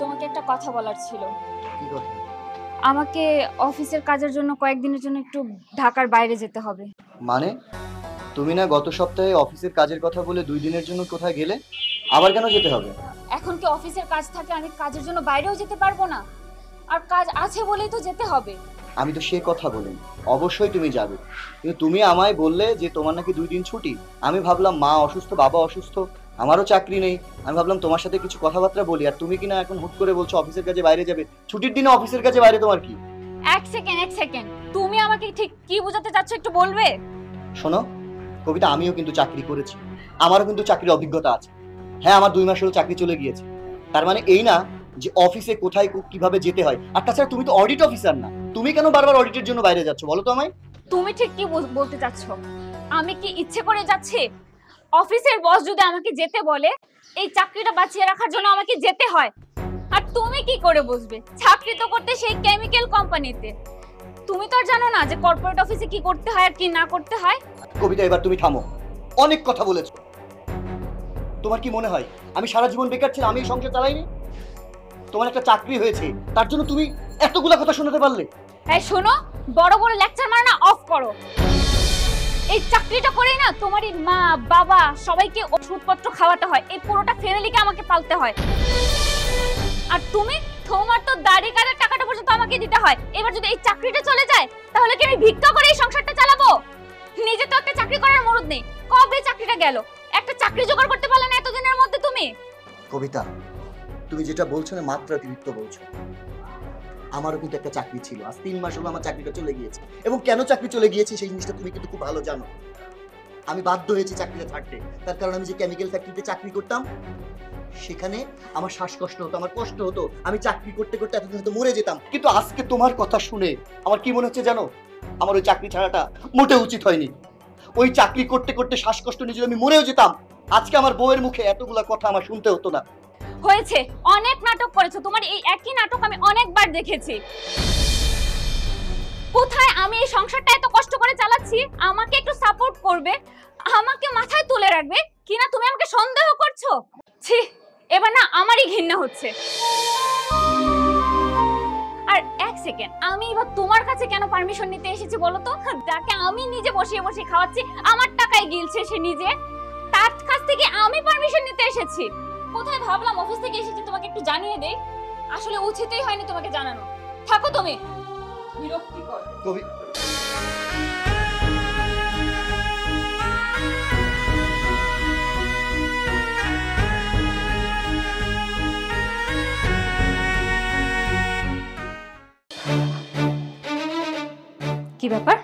তোমাকে একটা কথা বলার ছিল। কি কথা? আমাকে অফিসের কাজের জন্য কয়েকদিনের জন্য একটু ঢাকার বাইরে যেতে হবে। মানে তুমি না গত সপ্তাহে অফিসের কাজের কথা বলে 2 দিনের জন্য কোথায় গেলে? আবার কেন যেতে হবে? এখন কি অফিসের কাজ থাকে আমি কাজের জন্য বাইরেও যেতে পারবো না? আর কাজ আছে বলেই তো যেতে হবে। আমি তো সে কথা বলিনি, অবশ্যই তুমি যাবে, কিন্তু তুমি আমায় বললে যে তোমার নাকি 2 দিন ছুটি। আমি ভাবলাম মা অসুস্থ, বাবা অসুস্থ, আমারও চাকরি নেই, আমি ভাবলাম তোমার সাথে কিছু কথাবার্তা বলি, আর তুমি কিনা এখন হুট করে বলছো অফিসের কাজে বাইরে যাবে। ছুটির দিনে অফিসের কাজে বাইরে তোমার কি? এক সেকেন্ড, তুমি আমাকে ঠিক কি বোঝাতে চাচ্ছ একটু বলবে? শোনো কবিতা, আমিও কিন্তু চাকরি করেছি, আমারও কিন্তু চাকরির অভিজ্ঞতা আছে। হ্যাঁ, আমার 2 মাস হলো চাকরি চলে গিয়েছে, তার মানে এই না যে অফিসে কোথায় কিভাবে যেতে হয়। আর তাছাড়া তুমি তো অডিট অফিসার না, তুমি কেন বারবার অডিটের জন্য বাইরে যাচ্ছ বলো তো আমায়? তুমি ঠিক কি বলতে চাচ্ছ? আমি কি ইচ্ছে করে যাচ্ছি? অফিসের বস যদি আমাকে যেতে বলে এই চাকরিটা বাঁচিয়ে রাখার জন্য আমাকে যেতে হয়। আর তুমি কি করে বুঝবে? চাকরি তো করতে সেই কেমিক্যাল কোম্পানিতে। তুমি তো আর জানো না যে কর্পোরেট অফিসে কি করতে হয় আর কি না করতে হয়। কবিতা, এবার তুমি থামো, অনেক কথা বলেছো। তোমার কি মনে হয় আমি সারা জীবন বেকার ছিলাম, আমি এই সংসার চালাইনি? তোমার একটা চাকরি হয়েছে, তার জন্য তুমি এতগুলা কথা শোনাতে পারলে? এই শোনো, বড় বড় লেকচার মারা না অফ করো। এই চাকরিটা করেই না তোমারই মা বাবা সবাইকে ওষুধপত্র খাওয়াতে হয়, এই পুরোটা ফ্যামিলিকে আমাকে পালতে হয়। আর তুমি, তোমার তো দাড়ি কাটার টাকাটা পর্যন্ত আমাকে দিতে হয়। এবার যদি এই চাকরিটা চলে যায় তাহলে কি আমি ভিক্ষা করে এই সংসারটা চালাবো? নিজে তো একটা চাকরি করার মরদ নেই, কবে চাকরিটা গেল? একটা চাকরি জোগাড় করতে পারলে না এতদিনের মধ্যে তুমি? কবিতা, তুমি যেটা বলছো না মাত্রাতিরিক্ত বলছো। আমারও কিন্তু একটা চাকরি ছিল, আজ 3 মাস হলো আমার চাকরিটা চলে গিয়েছে, এবং কেন চাকরি চলে গিয়েছে সেই জিনিসটা তুমি কিন্তু খুব ভালো জানো। আমি বাধ্য হয়েছি চাকরিটা ছাড়তে, তার কারণ আমি যে কেমিক্যাল ফ্যাক্টরিতে চাকরি করতাম সেখানে আমার শ্বাসকষ্ট হতো, আমার কষ্ট হতো, আমি চাকরি করতে করতে এতদিন হয়তো মরে যেতাম। কিন্তু আজকে তোমার কথা শুনে আমার কি মনে হচ্ছে জানো? আমার ওই চাকরি ছাড়াটা মোটেও উচিত হয়নি। ওই চাকরি করতে করতে শ্বাসকষ্ট নিয়ে যদি আমি মরেও যেতাম, আজকে আমার বউয়ের মুখে এতগুলা কথা আমার শুনতে হতো না। হয়েছে, অনেক নাটক করেছো, তোমার এই একই নাটক আমি অনেকবার দেখেছি। কোথায় আমি এই সংসারটা এত কষ্ট করে চালাচ্ছি, আমাকে একটু সাপোর্ট করবে, আমাকে মাথায় তুলে রাখবে কিনা তুমি আমাকে সন্দেহ করছো? ছি, এবার না আমারই ঘৃণা হচ্ছে। আর এক সেকেন্ড, আমি এবার তোমার কাছে কেন পারমিশন নিতে এসেছি বলো তো? যাকে আমি নিজে বসিয়ে বসিয়ে খাওয়াচ্ছি, আমার টাকায় গিলছে সে নিজে, তার কাছ থেকে আমি পারমিশন নিতে এসেছি। কোথায় ভাবলাম অফিস থেকে এসেছি তোমাকে একটু জানিয়ে দেই, আসলে উচিতই হয়নি তোমাকে জানানো। থাকো তুমি, বিরক্তিকর। কবি, কি ব্যাপার?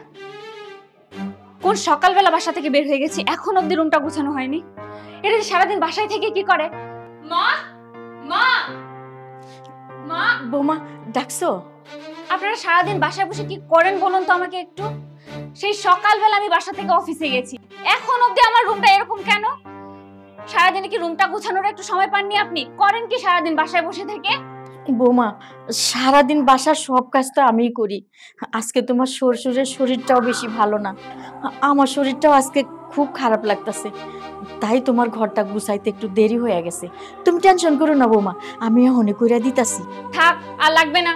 কোন সকালবেলা বাসা থেকে বের হয়ে গেছি, এখন অব্দি রুমটা গুছানো হয়নি। এটা সারাদিন বাসায় থেকে কি করে? মা, মা, মা। বৌমা ডাকছো? আপনারা সারাদিন বাসায় বসে কি করেন বলুন তো আমাকে একটু? সেই সকালবেলা আমি বাসা থেকে অফিসে গেছি, এখন অব্দি আমার রুমটা এরকম কেন? সারাদিনে কি রুমটা গোছানোর একটু সময় পাননি আপনি? করেন কি সারাদিন বাসায় বসে থেকে? বৌমা, সারাদিন বাসার সব কাজ তো আমিই করি। আজকে তোমার শ্বশুরের শরীরটাও বেশি ভালো না, আমার শরীরটাও আজকে খুব খারাপ লাগতেছে, তাই তোমার ঘরটা গুছাইতে একটু দেরি হয়ে গেছে। তুমি টেনশন করো না বৌমা, আমি এখনই কইরা দিতাছি। থাক, আর লাগবে না।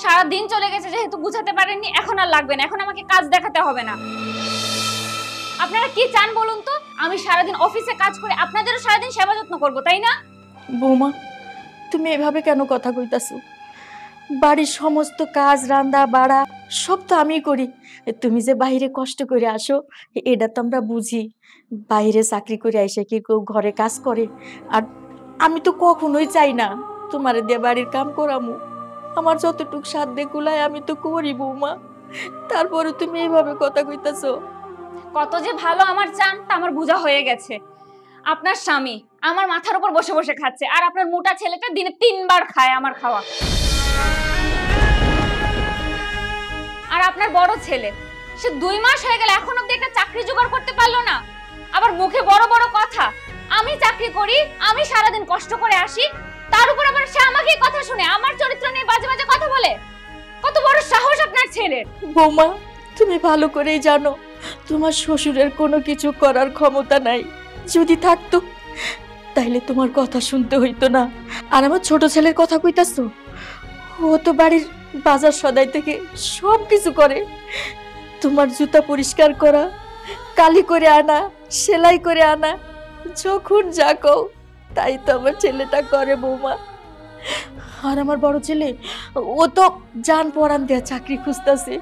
সারাদিন চলে গেছে যেহেতু গুছাতে পারেননি, এখন আর লাগবে না, এখন আমাকে কাজ দেখাতে হবে না। আপনারা কি চান বলুন তো? আমি সারাদিন অফিসে কাজ করে আপনাদেরও সারাদিন সেবা যত্ন করবো, তাই না? বৌমা, তুমি এভাবে কেন কথা কইতাছো? বাড়ির সমস্ত কাজ, রান্না বাড়া সব তো আমিই করি। তুমি যে বাইরে কষ্ট করে আসো এটা তো আমরা বুঝি, বাইরে চাকরি করে আইসে কি কেউ ঘরে কাজ করে? আর আমি তো কখনোই চাই না তোমারে দিয়ে বাড়ির কাম করামু। আমার যতটুক সাধ্য গুলাই আমি তো করি বৌমা, তারপরে তুমি এইভাবে কথা কইতাছো। কত যে ভালো আমার চান তা আমার বোঝা হয়ে গেছে। আপনার স্বামী আমার মাথার উপর বসে বসে খাচ্ছে, আর আপনার মোটা ছেলেটা দিনে 3 বার খায় আমার খাওয়া। আর আপনার বড় ছেলে, সে 2 মাস হয়ে গেল এখন অব্দি একটা চাকরি জোগাড় করতে পারলো না, আবার মুখে বড় বড় কথা। আমি চাকরি করি, আমি সারাদিন কষ্ট করে আসি, তার উপর আবার সে আমাকে কথা শুনে, আমার চরিত্র নিয়ে বাজে বাজে কথা বলে। কত বড় সাহস আপনার ছেলের! বৌমা, তুমি ভালো করেই জানো তোমার শ্বশুরের কোনো কিছু করার ক্ষমতা নাই, যদি থাকতো তাইলে তোমার কথা শুনতে হইতো না। আর আমার ছোট ছেলের কথা কইতাছো? ও তো বাড়ির বাজার সদাই থেকে সব কিছু করে। তোমার জুতা পরিষ্কার করা, কালি করে আনা, সেলাই করে আনা, যখন যা কও তাই তো আমার ছেলেটা করে বৌমা। আর আমার বড় ছেলে, ও তো জান পরান দেয়া চাকরি খুঁজতাছে।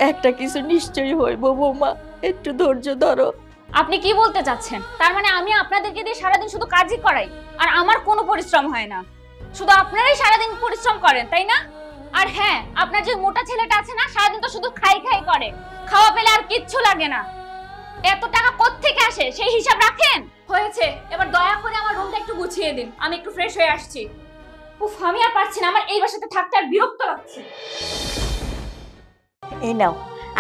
একটা কিছু নিশ্চয়ই হইব বৌমা, একটু ধৈর্য ধরো। আপনি কি বলতে চাচ্ছেন? তার মানে আমি আপনাদেরকে দিয়ে সারাদিন শুধু কাজই করাই আর আমার কোনো পরিশ্রম হয় না? শুধু আপনারাই সারাদিন পরিশ্রম করেন, তাই না? আর হ্যাঁ, আপনার যে মোটা ছেলেটা আছে না, সারাদিন তো শুধু খাই খাই করে, খাওয়া পেলে আর কিচ্ছু লাগে না। এত টাকা কোত্থেকে আসে সেই হিসাব রাখেন? হয়েছে, এবার দয়া করে আমার রুমটা একটু গুছিয়ে দিন, আমি একটু ফ্রেশ হয়ে আসছি। উফ, আমি আর পারছি না, আমার এই বাসাতে থাকতে আর বিরক্ত লাগছে। এই নাও,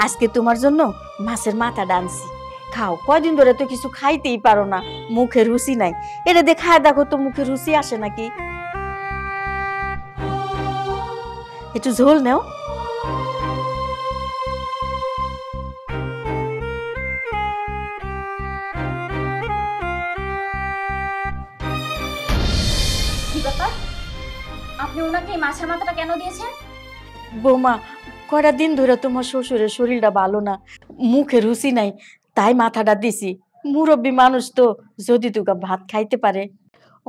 আজকে তোমার জন্য মাছের মাথা ডানছি, খাও। কয়দিন ধরে তো কিছু খাইতেই পারো না, মুখে রুচি নাই। এটা দিয়ে খায় দেখো তো মুখে রুচি আসে নাকি। একটু ঝোল নাও। কি ব্যাপার? আপনি ওনাকে এই মাছের মাথাটা কেন দিয়েছেন? বৌমা, কয়টা দিন ধরে তোমার শ্বশুরের শরীরটা ভালো না, মুখে রুচি নাই, তাই মাথাটা দিছি। মুরব্বী মানুষ তো, যদি তোকে ভাত খাইতে পারে।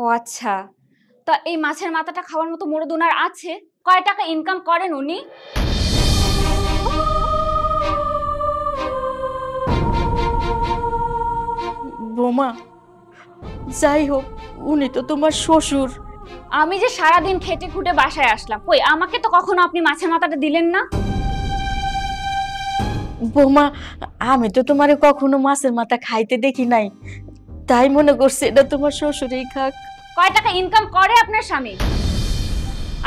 ও আচ্ছা, তা এই মাছের মাথাটা খাওয়ার মতো মুরদ ওনার আছে? কয় টাকা ইনকাম করেন উনি? বৌমা, যাই হোক, উনি তো তোমার শ্বশুর। আমি যে সারাদিন খেটে খুটে বাসায় আসলাম, কই আমাকে তো কখনো আপনি মাছের মাথাটা দিলেন না। বৌমা, আমি তো তোমারে কখনো মাছের মাথা খাইতে দেখি নাই, তাই মনে করছি এটা তোমার শ্বশুরই খাক। কয় টাকা ইনকাম করে আপনার স্বামী?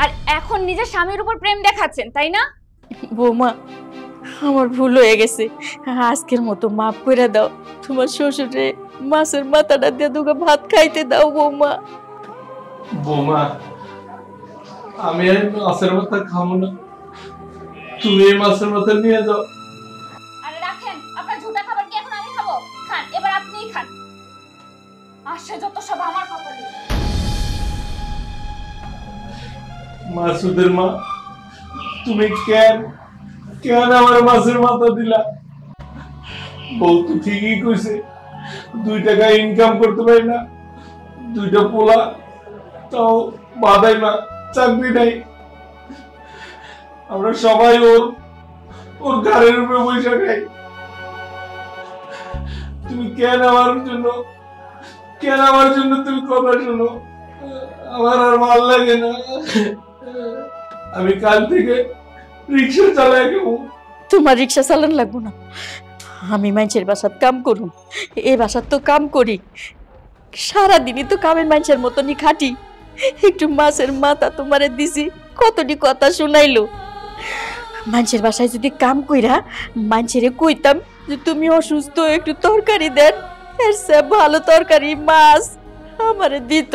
আর এখন নিজের স্বামীর উপর প্রেম দেখাচ্ছেন, তাই না? বৌমা, আমার ভুল হয়ে গেছে, আজকের মতো মাফ করে দাও। তোমার শ্বশুরে মাছের মাথাটা দিয়ে দুগা ভাত খাইতে দাও বৌমা। বৌমা, আমি আর মাছের মাথা খাবো না, তুমি এই মাছের মাথা নিয়ে যাও। আরে রাখেন, আপনার ঝুটা খাবার কি এখন আমি খাবো? খান, এবার আপনিই খান। আসছে যত সব আমার কপালে। মাসুদের মা, তুমি কেন কেন আমার মাছের মাথা দিলা? বউ তো ঠিকই কইছে, 2 টাকা ইনকাম করতে পারি না, 2টা পোলা, তাও বাদাই না, চাকরি নাই। আমরা সবাই ওর ঘরের উপরে বসে খাই। তুমি কেন আমার জন্য তুমি কথা শোনো? আমার আর ভাল লাগে না। আমি কাল থেকে রিক্সা চালাই খাবো। তোমার রিক্সা চালান লাগবো না, আমি মানুষের বাসাত কাম করুম। এই বাসাত তো কাম করি, সারাদিনই তো কামের মানুষের মতনই খাটি। একটু মাছের মাথা তোমারে দিছি, কতটি কথা শুনাইলো। মানুষের বাসায় যদি কাম কইরা মানুষেরে কইতাম যে তুমি অসুস্থ, একটু তরকারি দেন, এর চেয়ে ভালো তরকারি মাছ আমারে দিত।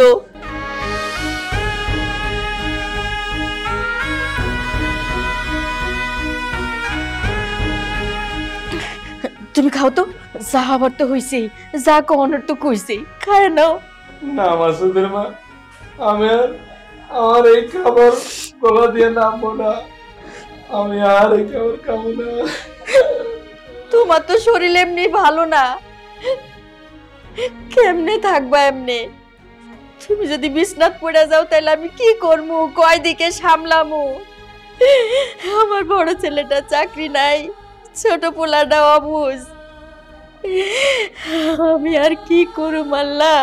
তুমি খাও তো, যা হবার তো হইছেই, যা কখনোর তো কইছেই, খায় নাও। না মাসুদের মা, আমার এই খাবার গলা দিয়ে নামবো না, আমি আর এই খাবার খাবো না। তোমার তো শরীর এমনি ভালো না, কেমনে থাকবা এমনি? তুমি যদি বিছনাত পড়ে যাও তাহলে আমি কি করবো, কয় দিকে সামলামু? আমার বড় ছেলেটা চাকরি নাই, ছোট পোলাটা অবুঝ, আমি আর কি করুম আল্লাহ।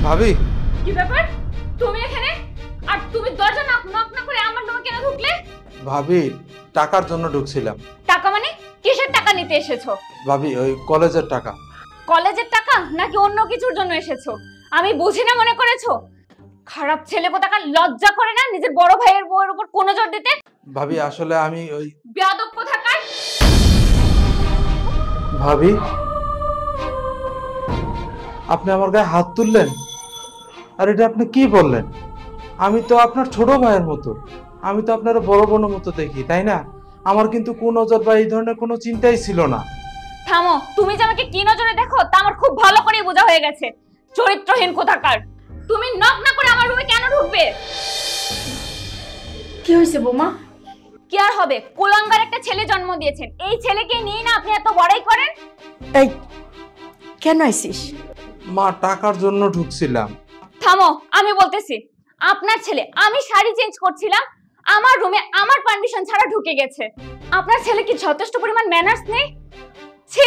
ভাবি, কি ব্যাপার? তুমি এখানে? আর তুমি দরজা নক না করে আমার রুমে কেন ঢুকলে? ভাবি, টাকার জন্য ঢুকছিলাম। টাকা মানে? কিসের টাকা নিতে এসেছো? ভাবি, ওই কলেজের টাকা। কলেজের টাকা নাকি অন্য কিছুর জন্য এসেছো? আমি বুঝি না মনে করেছো? খারাপ ছেলে কোথাকার, লজ্জা করে না নিজের বড় ভাইয়ের বউয়ের উপর কোনো জোর দিতে? ভাবি, আসলে আমি ওই। বেয়াদব কোথাকার! ভাবি, আপনি আমার গায়ে হাত তুললেন, আর এটা আপনি কি বললেন? আমি তো আপনার ছোট ভাইয়ের মতো, আমি তো আপনার বড় বোনের মতো দেখি, তাই না? আমার কিন্তু কুনজর বা এই ধরনের কোনো চিন্তাই ছিল না। থামো, তুমি যে আমাকে কি নজরে দেখো তা আমার খুব ভালো করেই বোঝা হয়ে গেছে। চরিত্রহীন কোথাকার। তুমি নক না করে আমার রুমে কেন ঢুকবে? কি হয়েছে বৌমা? কি আর হবে, কুলাঙ্গার একটা ছেলে জন্ম দিয়েছেন, এই ছেলেকে নিয়ে না আপনি এত বড়াই করেন। এই কেন আইছিস? মা, টাকার জন্য ঢুকছিলাম। থামো, আমি বলতেছি। আপনার ছেলে, আমি শাড়ি চেঞ্জ করছিলাম, আমার রুমে আমার পারমিশন ছাড়া ঢুকে গেছে। আপনার ছেলে কি যথেষ্ট পরিমাণ ম্যানার্স নেই? ছি,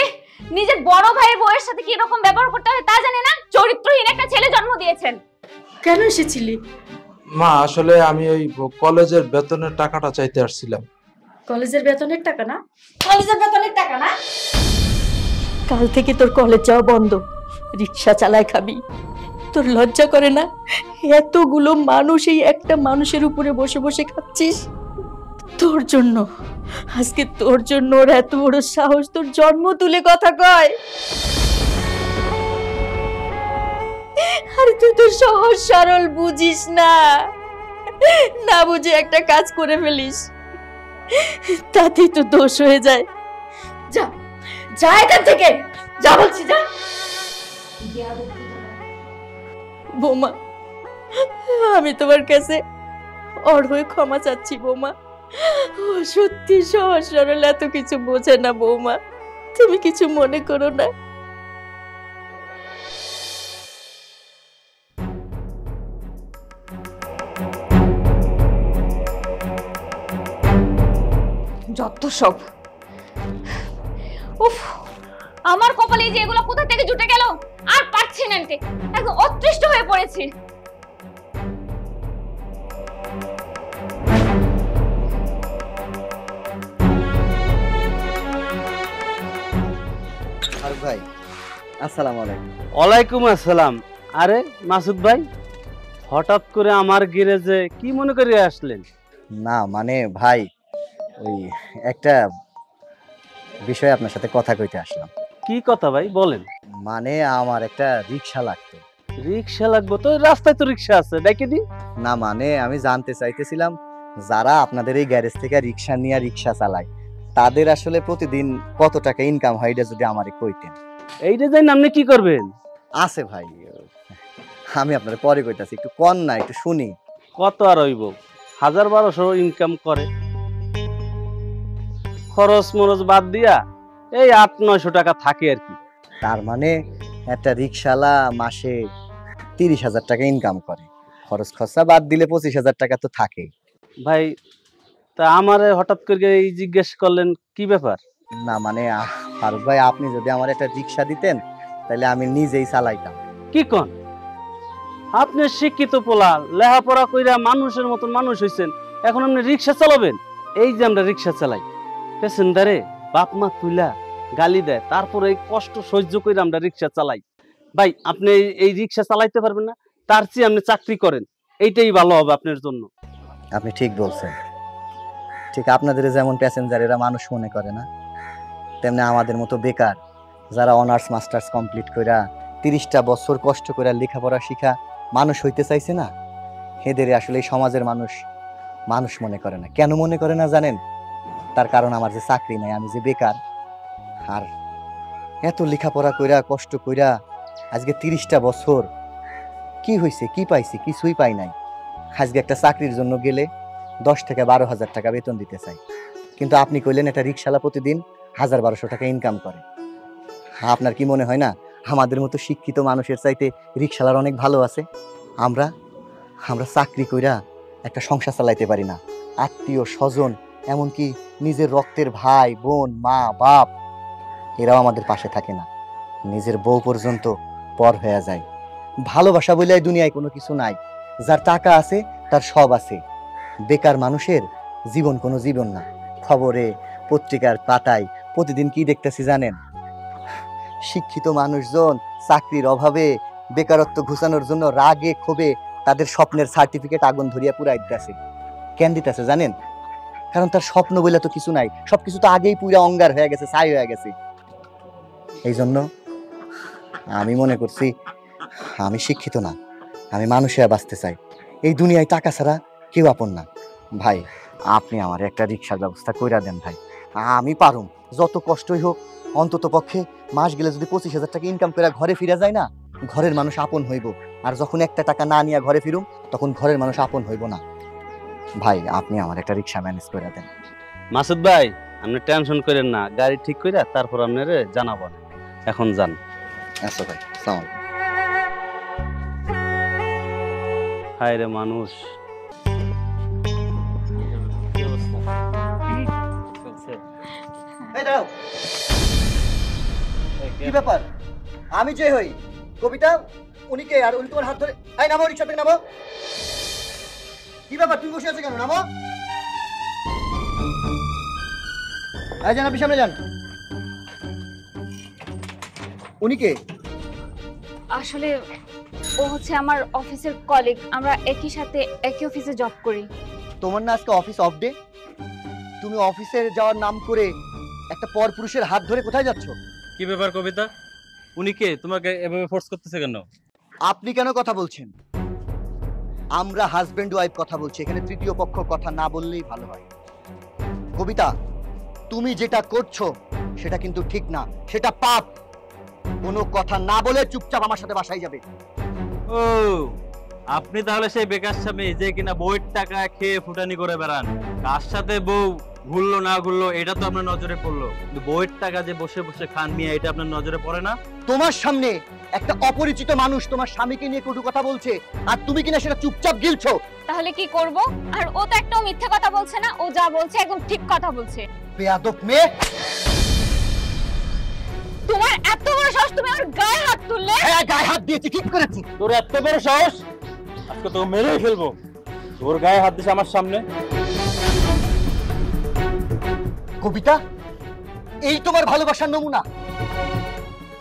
নিজের বড় ভাইয়ের বউয়ের সাথে কি রকম ব্যবহার করতে হয় তা জানে না? চরিত্রহীন একটা ছেলে জন্ম দিয়েছেন। কেন এসেছিলি? মা, আসলে আমি ওই কলেজের বেতনের টাকাটা চাইতে আসছিলাম। কলেজের বেতনের টাকা না? কলেজের বেতনের টাকা না? কাল থেকে তোর কলেজ যাওয়া বন্ধ, রিক্সা চালায় খাবি। তোর লজ্জা করে না? এতগুলো মানুষ এই একটা মানুষের উপরে বসে বসে খাচ্ছিস। তোর জন্য, আজকে তোর জন্য ওর এত বড় সাহস, তোর জন্ম তুলে কথা কয়। আরে তুই তো সহজ সরল, বুঝিস না, না বুঝে একটা কাজ করে ফেলিস, তাতেই তো দোষ হয়ে যায়। যা যা এখান থেকে, যা বলছি যা। বৌমা, আমি তোমার কাছে ওর হয়ে ক্ষমা চাচ্ছি বৌমা। ও সত্যি সহজ সরল, এত কিছু বোঝে না বৌমা, তুমি কিছু মনে করো না। যত সব। উফ, আমার কপালে যে এগুলো কোথা থেকে জুটে গেল, আর পারছি না, একদম অতৃষ্ট হয়ে পড়েছি। ফারুক ভাই, আসসালামু আলাইকুম। ওয়ালাইকুম আসসালাম। আরে মাসুদ ভাই, হঠাৎ করে আমার গ্যারেজে কি মনে করে আসলেন? না মানে ভাই, ওই একটা বিষয়ে আপনার সাথে কথা কইতে আসলাম। কি কথা ভাই, বলেন। মানে আমার একটা রিক্সা লাগতো। রিক্সা লাগবে তো? রাস্তায় তো রিক্সা আছে, ডেকে দি। না মানে আমি জানতে চাইতেছিলাম, যারা আপনাদের এই গ্যারেজ থেকে রিক্সা নিয়ে রিক্সা চালায় তাদের আসলে প্রতিদিন কত টাকা ইনকাম হয়, এটা যদি আমারে কইতেন। এইটা যাই আপনি কি করবেন? আছে ভাই, আমি আপনার পরে কইতাছি, একটু কন না, একটু শুনি। কত আর হইব, 1000-1200 ইনকাম করে, খরচ মরচ বাদ দিয়া এই 800-900 টাকা থাকে আর কি। তার মানে একটা রিক্সাওয়ালা মাসে 30,000 টাকা ইনকাম করে, খরচ খরচা বাদ দিলে 25,000 টাকা তো থাকে। ভাই, তা আমারে হঠাৎ করে এই জিজ্ঞেস করলেন, কি ব্যাপার? না মানে ফারুক ভাই, আপনি যদি আমার একটা রিক্সা দিতেন তাহলে আমি নিজেই চালাইতাম। কি কন? আপনি শিক্ষিত পোলা, লেখাপড়া কইরা মানুষের মতন মানুষ হইছেন, এখন আপনি রিক্সা চালাবেন? এই যে আমরা রিক্সা চালাই, প্যাসেঞ্জারে বাপ মা তুইলা গালি দেয়, তারপরে এই কষ্ট সহ্য করে আমরা রিক্সা চালাই। ভাই, আপনি এই রিক্সা চালাইতে পারবেন না, তার চেয়ে আপনি চাকরি করেন, এইটাই ভালো হবে আপনার জন্য। আপনি ঠিক বলছেন। ঠিক আপনাদের যেমন প্যাসেঞ্জারেরা মানুষ মনে করে না, তেমনি আমাদের মতো বেকার যারা অনার্স মাস্টার্স কমপ্লিট কইরা 30টা বছর কষ্ট করে লেখাপড়া শিখা মানুষ হইতে চাইছে না, এদের আসলে এই সমাজের মানুষ মানুষ মনে করে না। কেন মনে করে না জানেন? তার কারণ আমার যে চাকরি নাই, আমি যে বেকার। আর এত লেখাপড়া কইরা কষ্ট কইরা আজকে 30টা বছর কি হয়েছে, কি পাইছি? কিছুই পাই নাই। আজকে একটা চাকরির জন্য গেলে 10 থেকে 12,000 টাকা বেতন দিতে চাই, কিন্তু আপনি কইলেন একটা রিক্সাওয়ালা প্রতিদিন 1000-1200 টাকা ইনকাম করে। আপনার কি মনে হয় না আমাদের মতো শিক্ষিত মানুষের চাইতে রিক্সাওয়ালার অনেক ভালো আছে? আমরা আমরা চাকরি কইরা একটা সংসার চালাইতে পারি না। আত্মীয় স্বজন, এমনকি নিজের রক্তের ভাই বোন মা বাপ, এরাও আমাদের পাশে থাকে না। নিজের বউ পর্যন্ত পর হয়ে যায়। ভালোবাসা বলে এই দুনিয়ায় কোনো কিছু নাই। যার টাকা আছে তার সব আছে। বেকার মানুষের জীবন কোনো জীবন না। খবরে পত্রিকার পাতায় প্রতিদিন কি দেখতেছি জানেন? শিক্ষিত মানুষজন চাকরির অভাবে বেকারত্ব ঘুচানোর জন্য রাগে ক্ষোভে তাদের স্বপ্নের সার্টিফিকেট আগুন ধরিয়া পুরাই দিতেছে। কেন দিতেছে জানেন? কারণ তার স্বপ্ন বলে তো কিছু নাই, সবকিছু তো আগেই পুরা অঙ্গার হয়ে গেছে, ছাই হয়ে গেছে। এই জন্য আমি মনে করছি আমি শিক্ষিত না, আমি মানুষ হয়ে বাঁচতে চাই। এই দুনিয়ায় টাকা ছাড়া কেউ আপন না। ভাই আপনি আমার একটা রিক্সার ব্যবস্থা কইরা দেন ভাই, আমি পারুম। যত কষ্টই হোক অন্তত পক্ষে মাস গেলে যদি 25,000 টাকা ইনকাম করে ঘরে ফিরে যায় না, ঘরের মানুষ আপন হইব। আর যখন একটা টাকা না নিয়ে ঘরে ফিরুম তখন ঘরের মানুষ আপন হইব না। ভাই আপনি আমার একটা রিক্সা ম্যানেজ করে দেন। মাসুদ ভাই, আপনি টেনশন করেন না, গাড়ি ঠিক কইরা তারপর আপনারে জানাবো। এখন যান। আচ্ছা ভাই, আসসালামু আলাইকুম। হায় রে মানুষ। এই দাঁড়াও, কি ব্যাপার? আমি যে হই কবিতা, উনি কে? আর উনি তোমার হাত ধরে, এই নামো, রিক্সা থেকে নামো। কি ব্যাপার, তুমি বসে আছো কেন? নামো। এই যান, আপনি সামনে যান। উনি কে? আসলে ও হচ্ছে আমার অফিসের কলিগ, আমরা একই সাথে একই অফিসে জব করি। তোমার না আজকে অফিস অফ ডে? তুমি অফিসে যাওয়ার নাম করে একটা পরপুরুষের হাত ধরে কোথায় যাচ্ছ? কি ব্যাপার কবিতা? উনি কে? তোমাকে এভাবে ফোর্স করতেছে কেন? আপনি কেন কথা বলছেন? আমরা হাজবেন্ড ওয়াইফ কথা বলছি, এখানে তৃতীয় পক্ষ কথা না বললেই ভালো হয়। কবিতা, তুমি যেটা করছো সেটা কিন্তু ঠিক না, সেটা পাপ। কোনো কথা না বলে চুপচাপ আমার সাথে বাসায় যাবে। ও, আপনি তাহলে সেই বেকার স্বামী যে কিনা বউয়ের টাকা খেয়ে ফুটানি করে বেড়ান। কার সাথে বউ ঘুরলো না ঘুরলো এটা তো আপনার নজরে পড়লো, কিন্তু বউয়ের টাকা যে বসে বসে খান মিয়া, এটা আপনার নজরে পড়ে না? তোমার সামনে একটা অপরিচিত মানুষ তোমার স্বামীকে নিয়ে কটু কথা বলছে, আর তুমি কিনা সেটা চুপচাপ গিলছো। তাহলে কি করব? আর ও তো একটাও মিথ্যা কথা বলছে না, ও যা বলছে একদম ঠিক কথা বলছে। বেয়াদব মেয়ে! তোমার এত বড় সাহস, তুমি আমার গায়ে হাত তুললে? হ্যাঁ, গায়ে হাত দিয়েছি, ঠিক করেছি। তোর এত বড় সাহস, আজকে তো মেরেই ফেলবো। তোর গায়ে হাত দিছে আমার সামনে। কবিতা, এই তোমার ভালোবাসার নমুনা?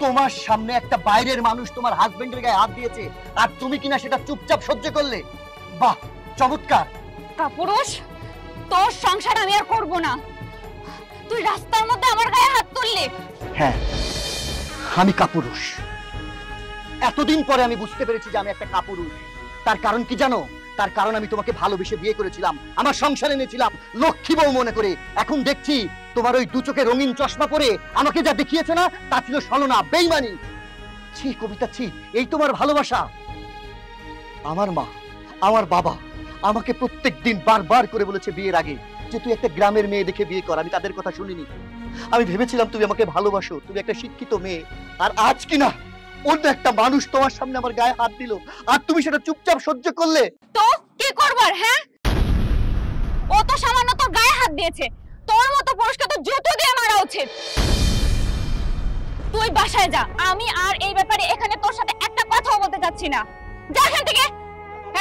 তোমার সামনে একটা বাইরের মানুষ তোমার হাজবেন্ডের গায়ে হাত দিয়েছে, আর তুমি কিনা সেটা চুপচাপ সহ্য করলে? বাহ, চমৎকার। কাপুরুষ, তোর সংসার আমি আর করব না। তুই রাস্তার মধ্যে আমার গায়ে হাত তুললি। হ্যাঁ, আমি কাপুরুষ। এতদিন পরে আমি বুঝতে পেরেছি যে আমি একটা কাপুরুষ। তার কারণ কি জানো? তার কারণ আমি তোমাকে ভালোবেসে বিয়ে করেছিলাম, আমার সংসারে এনেছিলাম লক্ষ্মী বউ মনে করে। এখন দেখছি তোমার ওই দু চোখে রঙিন চশমা পরে আমাকে যা দেখিয়েছে না, তা ছিল ছলনা, বেইমানি। ছি কবিতা, ছি, এই তোমার ভালোবাসা? আমার মা, আমার বাবা আমাকে প্রত্যেকদিন বারবার করে বলেছে বিয়ের আগে যে তুই একটা গ্রামের মেয়ে দেখে বিয়ে কর। আমি তাদের কথা শুনিনি। আমি ভেবেছিলাম তুমি আমাকে ভালোবাসো, তুমি একটা শিক্ষিত মেয়ে। আর আজ কিনা অন্য একটা মানুষ তোমার সামনে আমার গায়ে হাত দিল, আর তুমি সেটা চুপচাপ সহ্য করলে। তো কি করবার? হ্যাঁ, ও তো সামান্য তোর গায়ে হাত দিয়েছে, তোর মতো পুরুষকে তো জুতো দিয়ে মারা উচিত। তুই বাসায় যা, আমি আর এই ব্যাপারে এখানে তোর সাথে একটা কথাও বলতে যাচ্ছি না। যা এখান থেকে।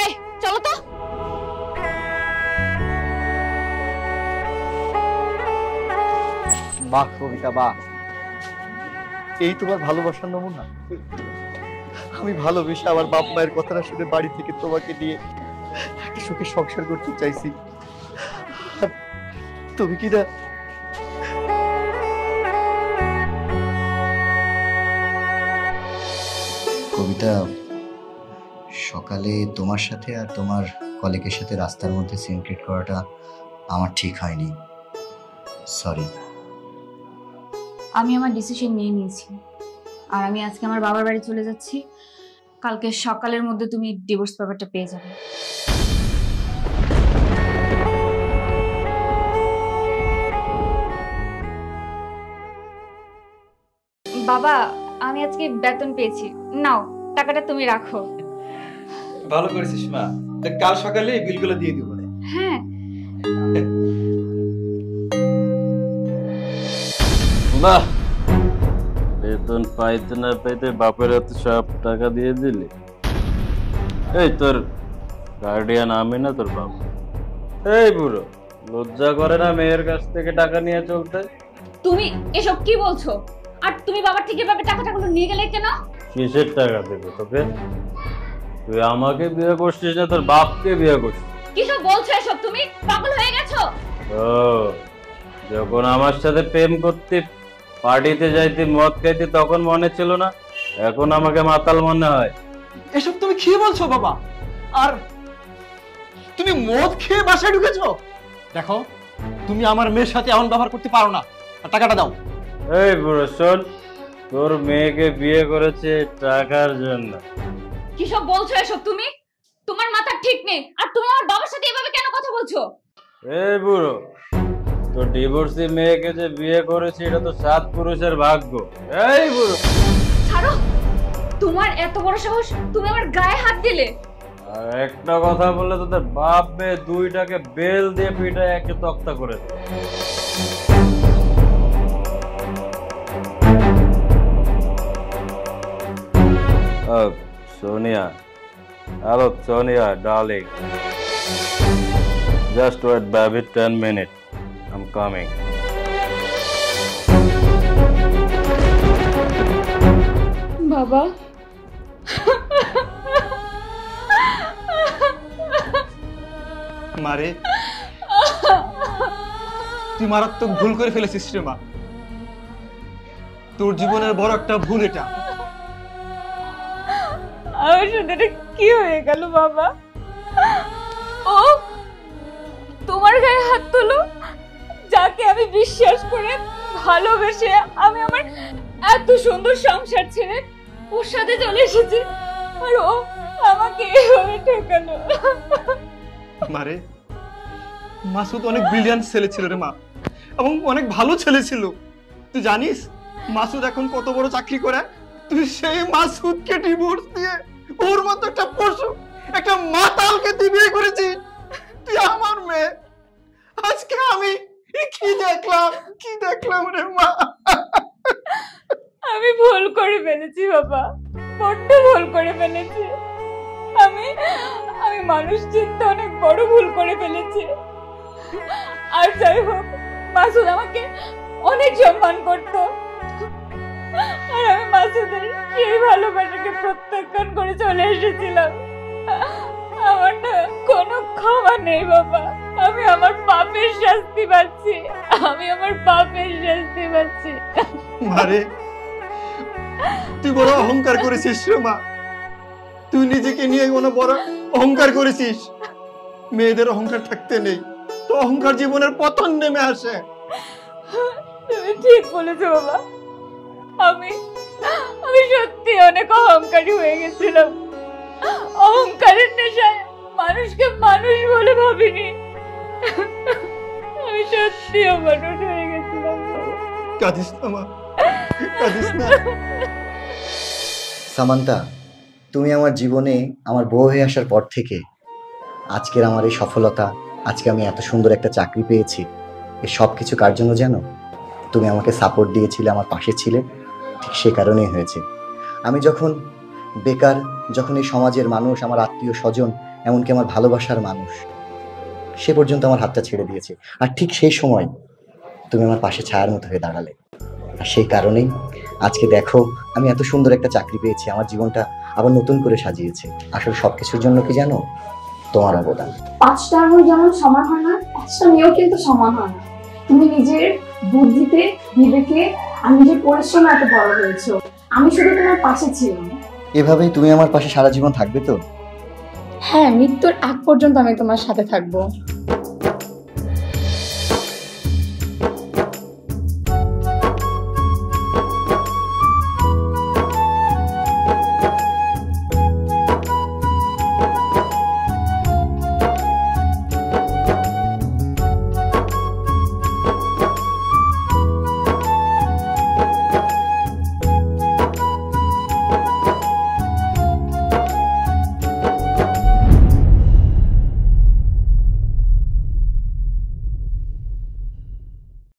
এই চলো তো। বাহ কবিতা, বাহ, এই তোমার ভালোবাসার নমুনা? আমি ভালোবেসে আমার বাপ মায়ের কথাটা শুনে বাড়ি থেকে তোমাকে নিয়ে একটা সুখে সংসার করতে চাইছি, আর তুমি কি না কবিতা? সকালে তোমার সাথে আর তোমার কলিগের সাথে রাস্তার মধ্যে সিন ক্রিয়েট করাটা আমার ঠিক হয়নি, সরি। আমি আমার ডিসিশন নিয়ে নিয়েছি, আর আমি আজকে আমার বাবার বাড়ি চলে যাচ্ছি। কালকে সকালের মধ্যে তুমি ডিভোর্স পেপারটা পেয়ে যাবে। বাবা, আমি আজকে বেতন পেয়েছি, নাও টাকাটা তুমি রাখো। ভালো করেছিস মা, কাল সকালে বিলগুলো দিয়ে দিব। হ্যাঁ। বাহ, বেতন পাইতে না পাইতে বাপের হাতে সব টাকা দিয়ে দিলি। এই তোর গার্ডিয়ান আমি না তোর বাপ? এই বুড়ো, লজ্জা করে না মেয়ের কাছ থেকে টাকা নিয়ে চলতে? তুমি এসব কি বলছো? আর তুমি বাবার থেকে এভাবে টাকাগুলো নিয়ে গেলে কেন? কিসের টাকা দেবে তোকে? তুই আমাকে বিয়ে করছিস না তোর বাপকে বিয়ে করছিস? কিসব বলছো এসব? তুমি পাগল হয়ে গেছো? ও, যখন আমার সাথে প্রেম করতে, পার্টিতে যাইতে, মদ খাইতে, তখন মনে ছিল না? এখন আমাকে মাতাল মনে হয়? এসব তুমি কি বলছো বাবা? আর তুমি মদ খেয়ে বাসায় ঢুকেছো? দেখো, তুমি আমার মেয়ের সাথে এমন ব্যবহার করতে পারো না, আর টাকাটা দাও। এই বুড়ো শোন, তোর মেয়েকে বিয়ে করেছে টাকার জন্য। কিসব বলছো এসব তুমি? তোমার মাথা ঠিক নেই, আর তুমি আমার বাবার সাথে এভাবে কেন কথা বলছো? এই বুড়ো, তোর ডিভোর্সি মেয়েকে যে বিয়ে করেছে এটা তো 7 পুরুষের ভাগ্য। এই বুড়ো, ছাড়ো, তোমার এত বড় সাহস, তুমি আমার গায়ে হাত দিলে। আর একটা কথা বললে তোদের বাপ মেয়ে দুইটাকে বেল দিয়ে পিটায় একে তক্তা করে দেবে। Sonia. Hello, Sonia, darling. Just wait, baby, 10 minutes. I'm coming. বাবা, মারে, তুই মারাত্মক ভুল করে ফেলেছিস রে মা। তোর জীবনের বড় একটা ভুল এটা। আমার সাথে এটা কি হয়ে গেল বাবা? ও তোমার গায়ে হাত তোলো, যাকে আমি বিশ্বাস করে ভালোবেসে আমি আমার এত সুন্দর সংসার ছেড়ে ওর সাথে চলে এসেছি, আর ও আমাকে এভাবে ঠকালো। মারে, মাসুদ অনেক ব্রিলিয়ান্ট ছেলে ছিল রে মা, এবং অনেক ভালো ছেলে ছিল। তুই জানিস মাসুদ এখন কত বড় চাকরি করে? তুই সেই মাসুদকে ডিভোর্স দিয়ে ওর মতো একটা পশু, একটা মাতালকে তুই বিয়ে করেছিস। তুই আমার মেয়ে, আজকে আমি কি দেখলাম রে মা। আমি ভুল করে ফেলেছি বাবা, বড্ড ভুল করে ফেলেছি। আমি মানুষ চিনতে অনেক বড় ভুল করে ফেলেছি। আর যাই হোক, মাসুদ আমাকে অনেক সম্মান করতো, আর আমি মাসুদের সেই ভালোবাসাকে প্রত্যাখ্যান করে চলে এসেছিলাম। আমার না কোনো ক্ষমা নেই বাবা, আমি আমার পাপের শাস্তি পাচ্ছি, মারে, তুই বড় অহংকার করেছিস রে মা। তুই নিজেকে নিয়ে কোনো বড় অহংকার করেছিস। মেয়েদের অহংকার থাকতে নেই, তো অহংকার জীবনের পতন নেমে আসে। তুমি ঠিক বলেছো বাবা, আমি সত্যি অনেক অহংকারী হয়ে গেছিলাম। অহংকারের নেশায় মানুষকে মানুষ বলে ভাবিনি। আমি সত্যি অমানুষ হয়ে গেছিলাম। কাঁদিস না মা, কাঁদিস না। সামান্তা, তুমি আমার জীবনে আমার বউ হয়ে আসার পর থেকে আজকের আমার এই সফলতা, আজকে আমি এত সুন্দর একটা চাকরি পেয়েছি, এই সব কিছু কার জন্য জানো? তুমি আমাকে সাপোর্ট দিয়েছিলে, আমার পাশে ছিলে, ঠিক সে কারণেই হয়েছে। আমি যখন বেকার, যখন এই সমাজের মানুষ, আমার আত্মীয় স্বজন, এমনকি আমার ভালোবাসার মানুষ সে পর্যন্ত আমার হাতটা ছেড়ে দিয়েছে, আর ঠিক সেই সময় তুমি আমার পাশে ছায়ার মতো হয়ে দাঁড়ালে। আর সেই কারণেই আজকে দেখো আমি এত সুন্দর একটা চাকরি পেয়েছি, আমার জীবনটা আবার নতুন করে সাজিয়েছে। আসলে সবকিছুর জন্য কি জানো? তোমার অবদান। 5টা আঙুল যেমন সমান হয় না, 5টা মেয়েও কিন্তু সমান হয় না। তুমি নিজের বুদ্ধিতে, বিবেকে আর নিজের পরিশ্রমে এত বড় হয়েছো। আমি শুধু তোমার পাশে ছিলাম। এভাবেই তুমি আমার পাশে সারা জীবন থাকবে তো? হ্যাঁ, মৃত্যুর আগ পর্যন্ত আমি তোমার সাথে থাকবো।